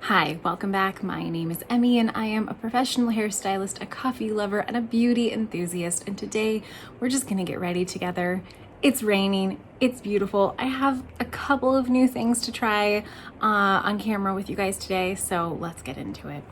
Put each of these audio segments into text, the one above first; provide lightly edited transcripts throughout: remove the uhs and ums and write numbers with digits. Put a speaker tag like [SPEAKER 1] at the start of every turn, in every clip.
[SPEAKER 1] Hi, welcome back. My name is Emmy and I am a professional hairstylist, a coffee lover, and a beauty enthusiast. And today we're just gonna get ready together. It's raining, it's beautiful. I have a couple of new things to try on camera with you guys today, so let's get into it.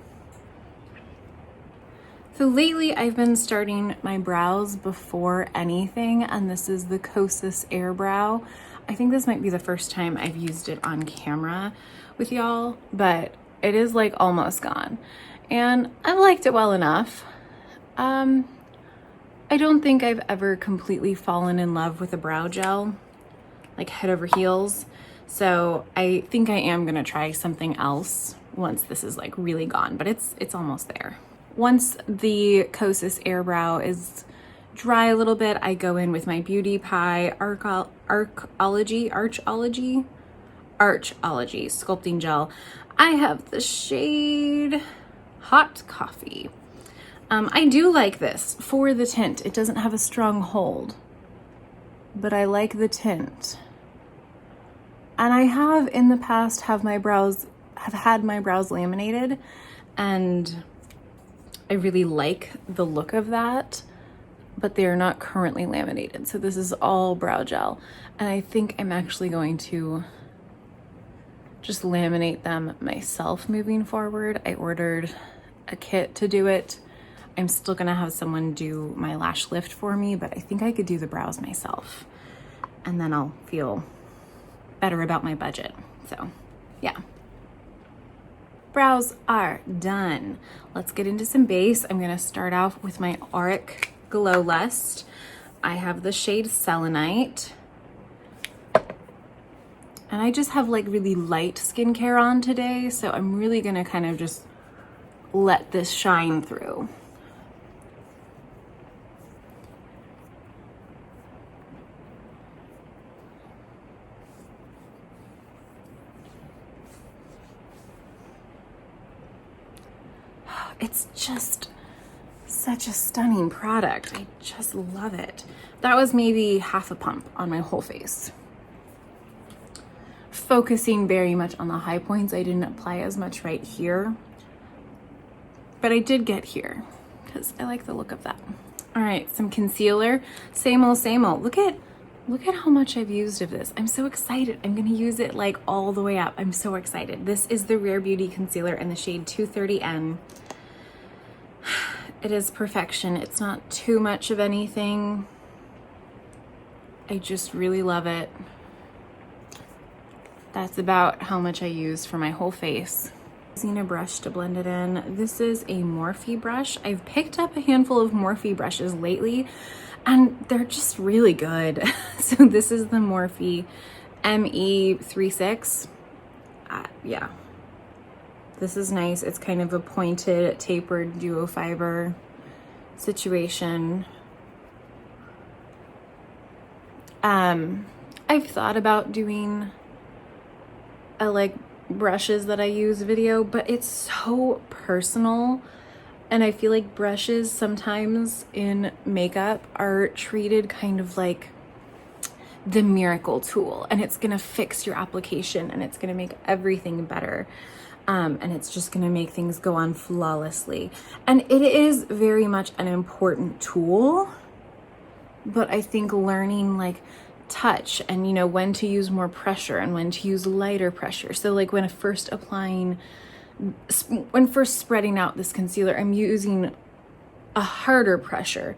[SPEAKER 1] So lately I've been starting my brows before anything, and this is the Kosas Air Brow. I think this might be the first time I've used it on camera with y'all, but it is like almost gone. And I've liked it well enough. I don't think I've ever completely fallen in love with a brow gel, like head over heels. So I think I am gonna try something else once this is like really gone, but it's almost there. Once the Kosas Air Brow is dry a little bit, I go in with my Bondi Bae Archology sculpting gel. I have the shade Hot Coffee. I do like this for the tint. It doesn't have a strong hold, but I like the tint. And I have in the past had my brows laminated, and I really like the look of that, but they are not currently laminated. So this is all brow gel. And I think I'm actually going to just laminate them myself moving forward. I ordered a kit to do it. I'm still gonna have someone do my lash lift for me, but I think I could do the brows myself. And then I'll feel better about my budget. So yeah. Brows are done. Let's get into some base. I'm gonna start off with my Auric Glow Lust. I have the shade Selenite. And I just have like really light skincare on today, so I'm really gonna kind of just let this shine through. It's just such a stunning product. I just love it. That was maybe half a pump on my whole face. Focusing very much on the high points. I didn't apply as much right here, but I did get here because I like the look of that. All right, some concealer. Same old, same old. Look at how much I've used of this. I'm so excited. I'm gonna use it like all the way up. I'm so excited. This is the Rare Beauty concealer in the shade 230N. It is perfection. It's not too much of anything. I just really love it. That's about how much I use for my whole face. Using a brush to blend it in. This is a Morphe brush. I've picked up a handful of Morphe brushes lately, and they're just really good. So this is the Morphe ME36. Yeah. This is nice. It's kind of a pointed, tapered duo fiber situation. I've thought about doing a like brushes that I use video, but it's so personal. And I feel like brushes sometimes in makeup are treated kind of like the miracle tool, and it's gonna fix your application and it's gonna make everything better. And it's just gonna make things go on flawlessly. And it is very much an important tool, but I think learning like touch and when to use more pressure and when to use lighter pressure. So like when first spreading out this concealer, I'm using a harder pressure.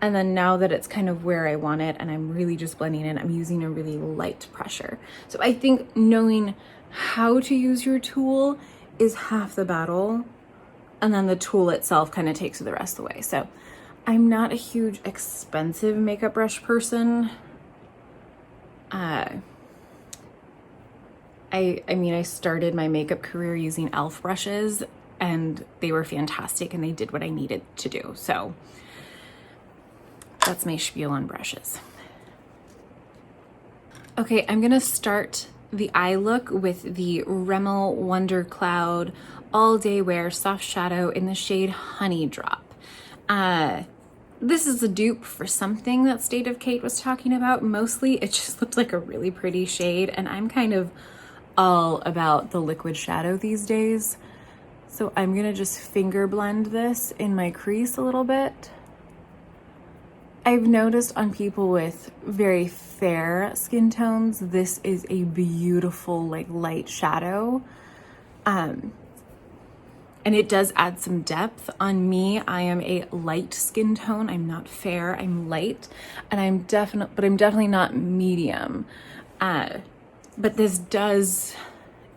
[SPEAKER 1] And then now that it's kind of where I want it and I'm really just blending in, I'm using a really light pressure. So I think knowing how to use your tool is half the battle, and then the tool itself kind of takes it the rest of the way. So I'm not a huge expensive makeup brush person. I mean, I started my makeup career using e.l.f. brushes, and they were fantastic and they did what I needed to do. So that's my spiel on brushes. Okay, I'm gonna start the eye look with the Rimmel Wonder Cloud All Day Wear Soft Shadow in the shade Honey Drop. This is a dupe for something that State of Kate was talking about. Mostly it just looked like a really pretty shade, and I'm kind of all about the liquid shadow these days. So I'm gonna just finger blend this in my crease a little bit. I've noticed on people with very fair skin tones, this is a beautiful like light shadow. And it does add some depth. On me, I am a light skin tone. I'm not fair, I'm light. And I'm definitely not medium. But this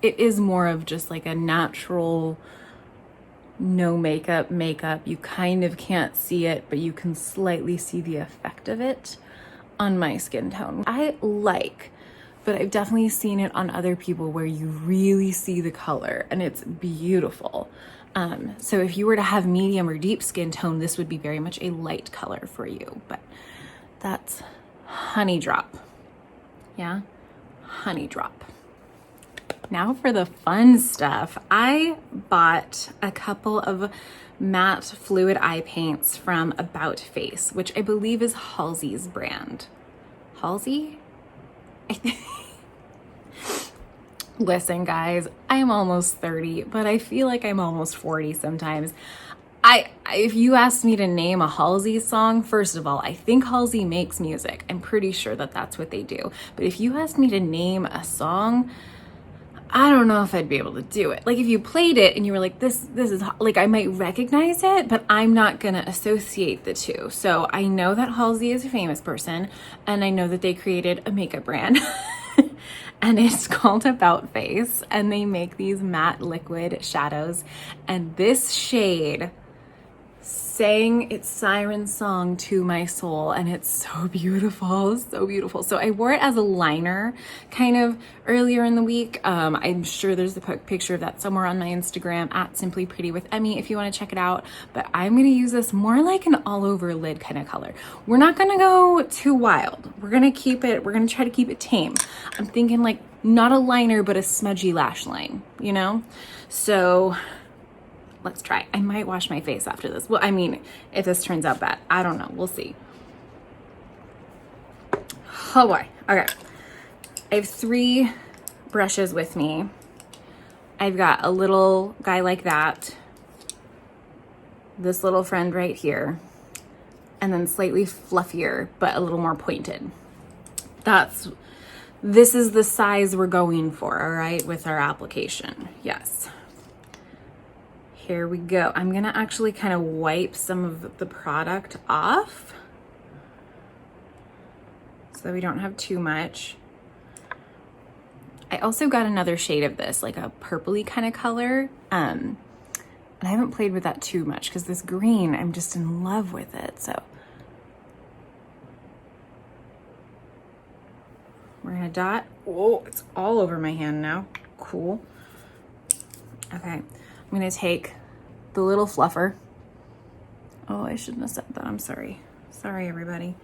[SPEAKER 1] it is more of just like a natural, no makeup. You kind of can't see it, but you can slightly see the effect of it on my skin tone. But I've definitely seen it on other people where you really see the color and it's beautiful. So if you were to have medium or deep skin tone, this would be very much a light color for you, but that's Honey Drop. Yeah, Honey Drop. Now for the fun stuff. I bought a couple of matte fluid eye paints from About Face, which I believe is Halsey's brand. Halsey? Listen, guys, I am almost 30, but I feel like I'm almost 40 sometimes. If you asked me to name a Halsey song, first of all, I think Halsey makes music. I'm pretty sure that that's what they do. But if you asked me to name a song, I don't know if I'd be able to do it. Like if you played it and you were like, this is like, I might recognize it, but I'm not gonna associate the two. So I know that Halsey is a famous person and I know that they created a makeup brand and it's called About Face and they make these matte liquid shadows. And this shade sang its siren song to my soul and it's so beautiful, so beautiful. So I wore it as a liner kind of earlier in the week. I'm sure there's a picture of that somewhere on my Instagram at Simply Pretty with Emmy if you want to check it out. But I'm going to use this more like an all over lid kind of color. We're not going to go too wild. We're going to try to keep it tame. I'm thinking like not a liner, but a smudgy lash line, you know? So let's try. I might wash my face after this. Well, I mean, if this turns out bad, I don't know. We'll see. Oh boy. Okay. I have 3 brushes with me. I've got a little guy like that, this little friend right here, and then slightly fluffier, but a little more pointed. This is the size we're going for, all right, with our application. Yes. Here we go. I'm gonna actually kind of wipe some of the product off so we don't have too much. I also got another shade of this, like a purpley kind of color. And I haven't played with that too much because this green, I'm just in love with it. So we're gonna dot. Oh, it's all over my hand now. Cool. Okay, I'm gonna take the little fluffer. Oh, I shouldn't have said that. I'm sorry. Sorry, everybody.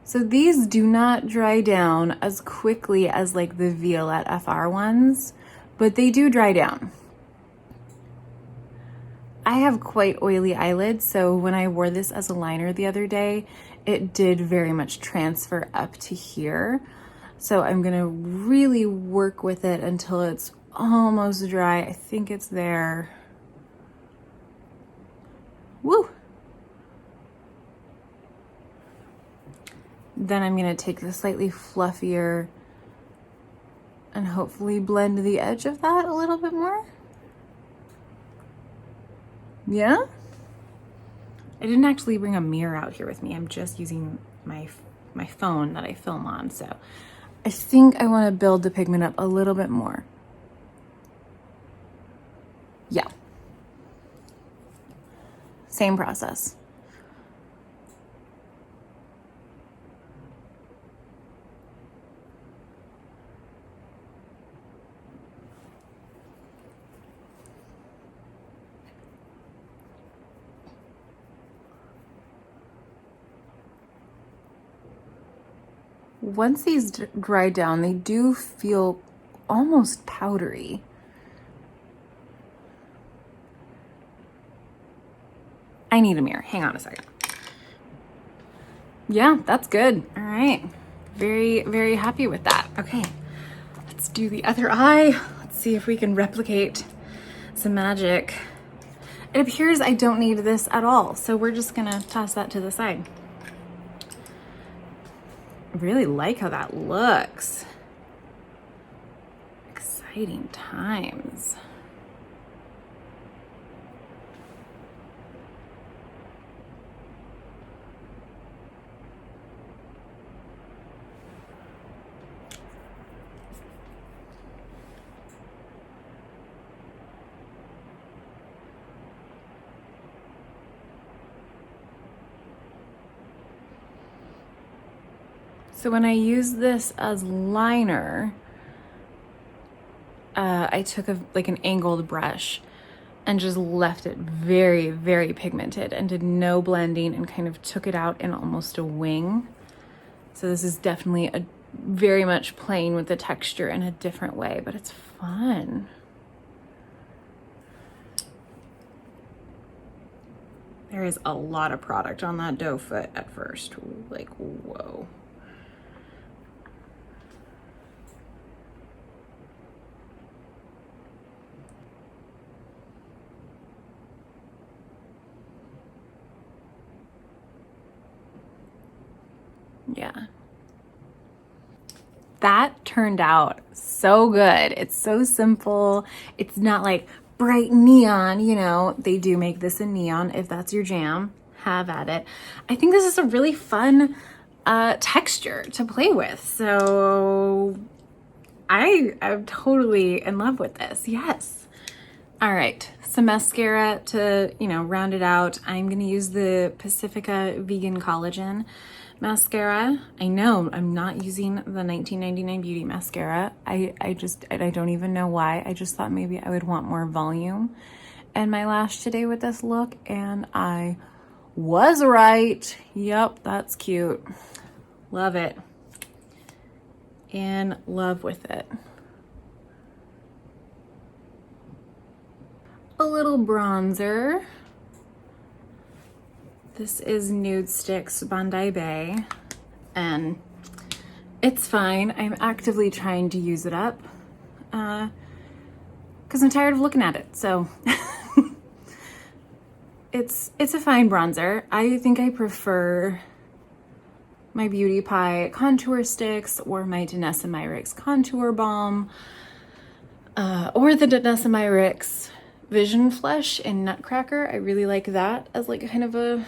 [SPEAKER 1] So these do not dry down as quickly as like the Violette FR ones, but they do dry down. I have quite oily eyelids, so when I wore this as a liner the other day, it did very much transfer up to here. So I'm gonna really work with it until it's almost dry. I think it's there. Woo! Then I'm gonna take the slightly fluffier and hopefully blend the edge of that a little bit more. Yeah? I didn't actually bring a mirror out here with me. I'm just using my phone that I film on, so I think I want to build the pigment up a little bit more. Yeah. Same process. Once these dry down, they do feel almost powdery. I need a mirror. Hang on a second. Yeah, that's good. All right. Very, very happy with that. Okay, let's do the other eye. Let's see if we can replicate some magic. It appears I don't need this at all, so we're just gonna toss that to the side. I really like how that looks. Exciting times. So when I use this as liner, I took like an angled brush and just left it very, very pigmented and did no blending and kind of took it out in almost a wing. So this is definitely very much playing with the texture in a different way, but it's fun. There is a lot of product on that doe foot at first. Like, whoa. Yeah. That turned out so good. It's so simple. It's not like bright neon, you know. They do make this in neon. If that's your jam, have at it. I think this is a really fun texture to play with. So I'm totally in love with this. Yes. All right, some mascara to, you know, round it out. I'm gonna use the Pacifica Vegan Collagen mascara. I know I'm not using the $19.99 Beauty mascara. I don't even know why. I just thought maybe I would want more volume in my lash today with this look, and I was right. Yep, that's cute. Love it. In love with it. A little bronzer. This is Nudestix Bondi Bae, and it's fine. I'm actively trying to use it up because I'm tired of looking at it. So it's a fine bronzer. I think I prefer my Beauty Pie contour sticks or my Danessa Myricks contour balm or the Danessa Myricks Vision Flush in Nutcracker. I really like that as like kind of a,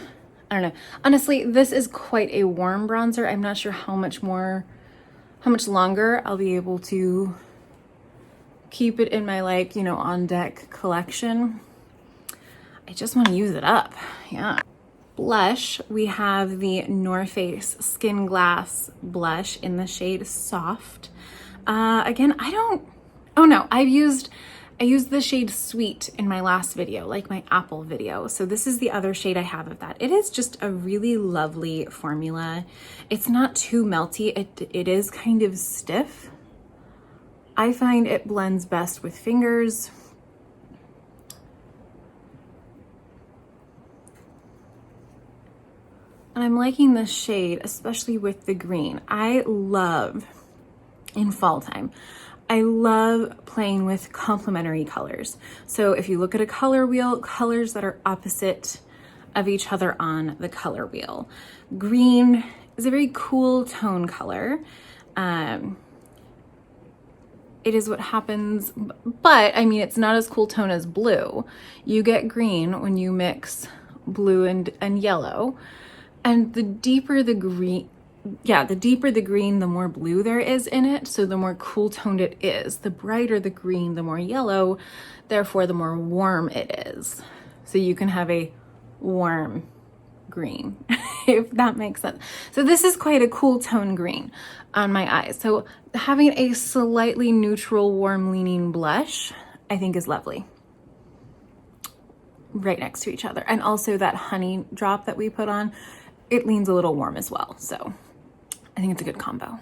[SPEAKER 1] I don't know. Honestly, this is quite a warm bronzer. I'm not sure how much longer I'll be able to keep it in my, like, you know, on deck collection. I just want to use it up. Yeah. Blush, we have the Noorface Skin Glass blush in the shade Soft. Again, I used the shade Sweet in my last video, like my apple video. So this is the other shade I have of that. It is just a really lovely formula. It's not too melty. It is kind of stiff. I find it blends best with fingers. And I'm liking this shade, especially with the green. I love, in fall time, I love playing with complementary colors. So if you look at a color wheel, colors that are opposite of each other on the color wheel. Green is a very cool tone color. It is what happens, but I mean, it's not as cool tone as blue. You get green when you mix blue and yellow. And the deeper the green, the more blue there is in it. So the more cool toned it is. The brighter the green, the more yellow, therefore the more warm it is. So you can have a warm green, if that makes sense. So this is quite a cool tone green on my eyes. So having a slightly neutral, warm leaning blush, I think is lovely. Right next to each other. And also that honey drop that we put on, it leans a little warm as well. So I think it's a good combo.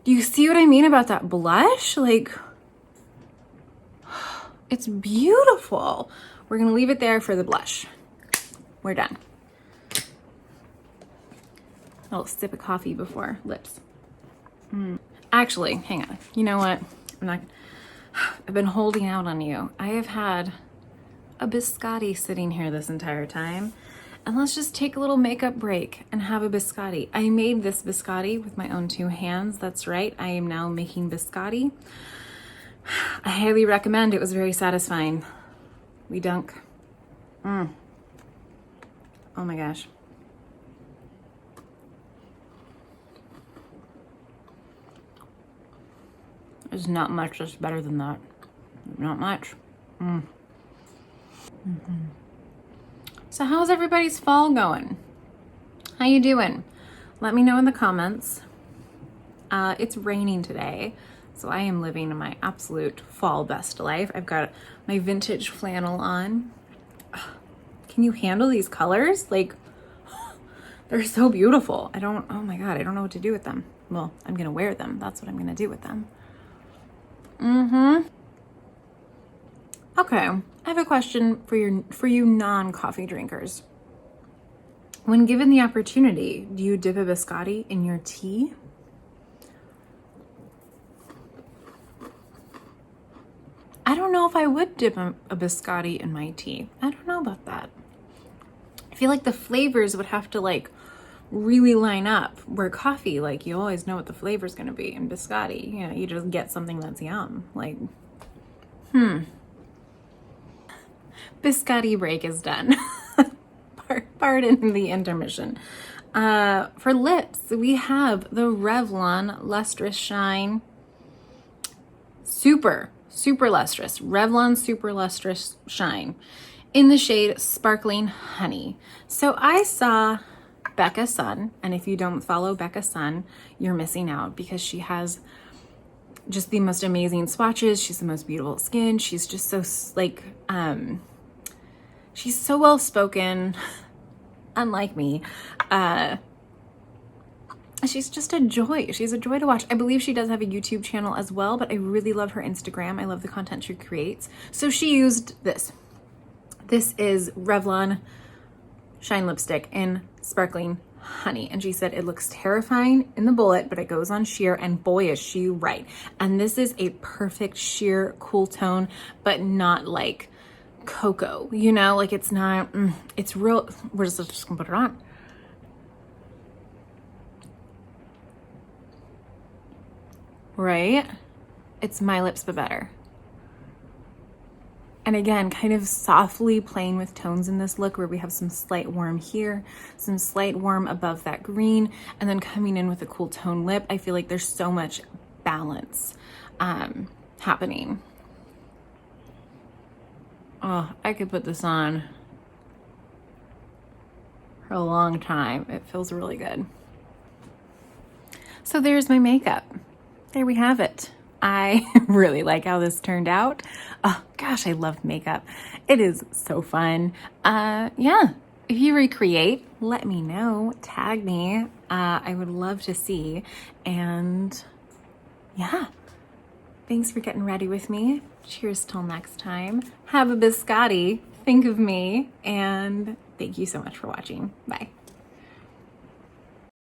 [SPEAKER 1] Do you see what I mean about that blush? Like, it's beautiful. We're gonna leave it there for the blush. We're done. A little sip of coffee before lips. Actually, hang on. You know what? I've been holding out on you. I have had a biscotti sitting here this entire time. And let's just take a little makeup break and have a biscotti. I made this biscotti with my own 2 hands. That's right. I am now making biscotti. I highly recommend. It was very satisfying. We dunk. Oh my gosh. There's not much that's better than that. Not much. So how's everybody's fall going? How you doing? Let me know in the comments. It's raining today, so I am living my absolute fall best life. I've got my vintage flannel on. Can you handle these colors? Like, they're so beautiful. Oh my God, I don't know what to do with them. Well, I'm gonna wear them. That's what I'm gonna do with them. Okay, I have a question for you non-coffee drinkers. When given the opportunity, do you dip a biscotti in your tea? I don't know if I would dip a biscotti in my tea. I don't know about that. I feel like the flavors would have to like really line up, where coffee, like you always know what the flavor's gonna be. In biscotti, you know, you just get something that's yum. Like, biscotti break is done. Pardon the intermission. For lips, we have the Revlon Lustrous Shine Super Lustrous. Revlon Super Lustrous Shine in the shade Sparkling Honey. So I saw Becca Sun, and if you don't follow Becca Sun, you're missing out, because she has just the most amazing swatches. She's the most beautiful skin. She's just so like, she's so well spoken, unlike me. She's just a joy. She's a joy to watch. I believe she does have a YouTube channel as well, but I really love her Instagram. I love the content she creates. So she used this. This is Revlon Shine Lipstick in Sparkling Honey. And she said it looks terrifying in the bullet, but it goes on sheer, and boy, is she right. And this is a perfect sheer cool tone, but not like cocoa, you know, like it's not, it's real. We're just gonna put it on. Right? It's my lips, but better. And again, kind of softly playing with tones in this look, where we have some slight warm here, some slight warm above that green, and then coming in with a cool tone lip. I feel like there's so much balance happening. Oh, I could put this on for a long time. It feels really good. So there's my makeup. There we have it. I really like how this turned out. Oh gosh, I love makeup. It is so fun. Yeah, if you recreate, let me know, tag me. I would love to see. And yeah, thanks for getting ready with me. Cheers till next time. Have a biscotti, think of me, and thank you so much for watching. Bye.